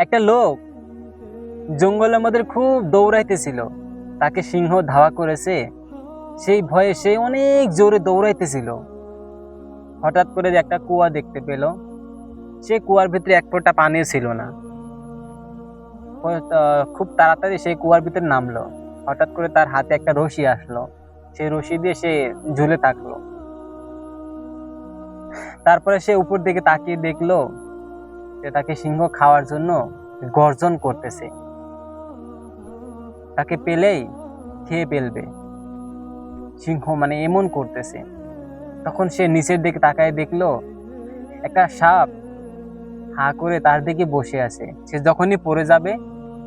একটা লোক জঙ্গলের মধ্যে খুব দৌড়াইতেছিল, তাকে সিংহ ধাওয়া করেছে। সেই ভয়ে সে অনেক জোরে দৌড়াইতেছিল। হঠাৎ করে একটা কুয়া দেখতে পেল। সে কুয়ার ভিতরে এক ফোঁটা পানিও ছিল না। খুব তাড়াতাড়ি সেই কুয়ার ভিতরে নামলো। হঠাৎ করে তার হাতে একটা রশি আসলো, সেই রশি দিয়ে সে ঝুলে থাকলো। তারপরে সে উপর দিকে তাকিয়ে দেখলো যে তাকে সিংহ খাওয়ার জন্য গর্জন করতেছে, তাকে পেলেই খেয়ে ফেলবে। সিংহ মানে এমন করতেছে। তখন সে নিচের দিকে তাকায় দেখলো একটা সাপ হা করে তার দিকে বসে আছে। সে যখনই পড়ে যাবে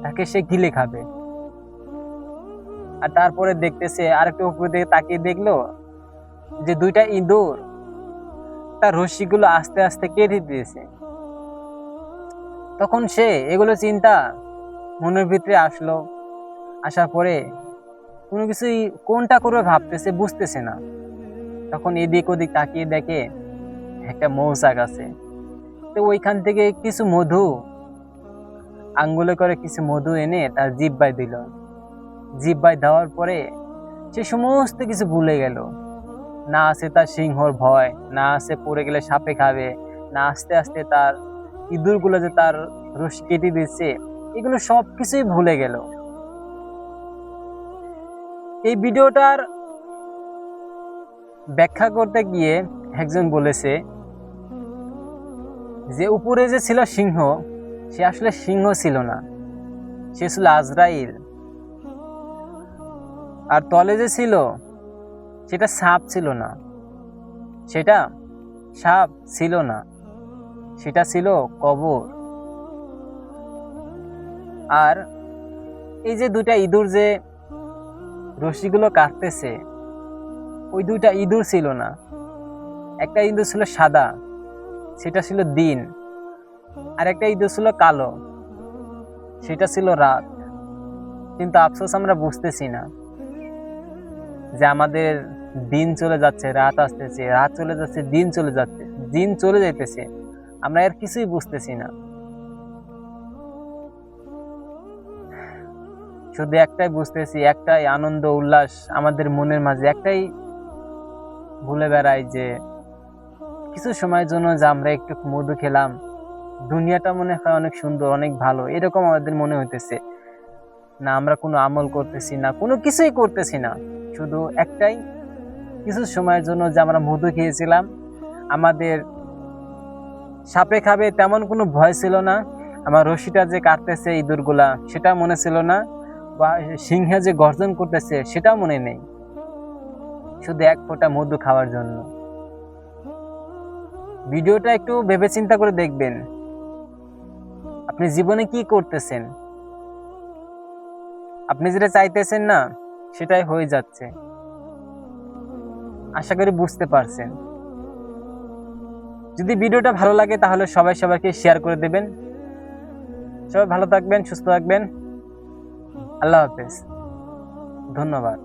তাকে সে গিলে খাবে। আর তারপরে দেখতেছে আরেকটু উপর দিকে তাকিয়ে দেখলো যে দুইটা ইঁদুর তার রশ্মিগুলো আস্তে আস্তে কেটে দিয়েছে। তখন সে এগুলো চিন্তা মনের ভিতরে আসলো। আসার পরে কোনো কিছুই কোনটা করবে ভাবতেছে, বুঝতেছে না। তখন এদিক ওদিক তাকিয়ে দেখে একটা মৌচাক আছে। তো ওইখান থেকে কিছু মধু আঙ্গুলে করে কিছু মধু এনে তার জিহ্বায় দিল। জিহ্বায় দেওয়ার পরে সে সমস্ত কিছু ভুলে গেল। না আছে তার সিংহর ভয়, না আছে পড়ে গেলে সাপে খাবে, না আস্তে আস্তে তার ইঁদুরগুলো যে তার রশি কেটে দিচ্ছে, এগুলো সব কিছুই ভুলে গেল। এই ভিডিওটার ব্যাখ্যা করতে গিয়ে একজন বলেছে যে উপরে যে ছিল সিংহ, সে আসলে সিংহ ছিল না, সে ছিল আজরাইল। আর তলে যে ছিল সেটা সাপ ছিল না, সেটা সাপ ছিল না, সেটা ছিল কবর। আর এই যে দুইটা ইঁদুর যে রশিগুলো কাটতেছে, ওই দুইটা ইঁদুর ছিল না। একটা ইঁদুর ছিল সাদা, সেটা ছিল দিন। আর একটা ইঁদুর ছিল কালো, সেটা ছিল রাত। কিন্তু আফসোস আমরা বুঝতেছি না যে আমাদের দিন চলে যাচ্ছে, রাত আসতেছে, রাত চলে যাচ্ছে, দিন চলে যাচ্ছে, দিন চলে যাইতেছে, আমরা এর কিছুই বুঝতেছি না। শুধু একটাই বুঝতেছি, একটাই আনন্দ উল্লাস আমাদের মনের মাঝে, একটাই ভুলে বেড়াই যে কিছু সময়ের জন্য যে আমরা একটু মধু খেলাম, দুনিয়াটা মনে হয় অনেক সুন্দর, অনেক ভালো, এরকম আমাদের মনে হইতেছে না। আমরা কোনো আমল করতেছি না, কোনো কিছুই করতেছি না, শুধু একটাই কিছু সময়ের জন্য যে আমরা মধু খেয়েছিলাম, আমাদের সাপে খাবে তেমন কোনো ভয় ছিল না। আমার রশিটা যে কাটতেছে ইঁদুরগুলা, সেটা মনে ছিল না, বা সিংহে যে গর্জন করতেছে সেটাও মনে নেই, শুধু এক ফোঁটা মধু খাওয়ার জন্য। ভিডিওটা একটু ভেবে চিন্তা করে দেখবেন, আপনি জীবনে কি করতেছেন। আপনি যেটা চাইতেছেন না সেটাই হয়ে যাচ্ছে। আশা করি বুঝতে পারছেন। যদি ভিডিওটা ভালো লাগে তাহলে সবাইকে শেয়ার করে দেবেন। সবাই ভালো থাকবেন, সুস্থ থাকবেন। আল্লাহ হাফেজ, ধন্যবাদ।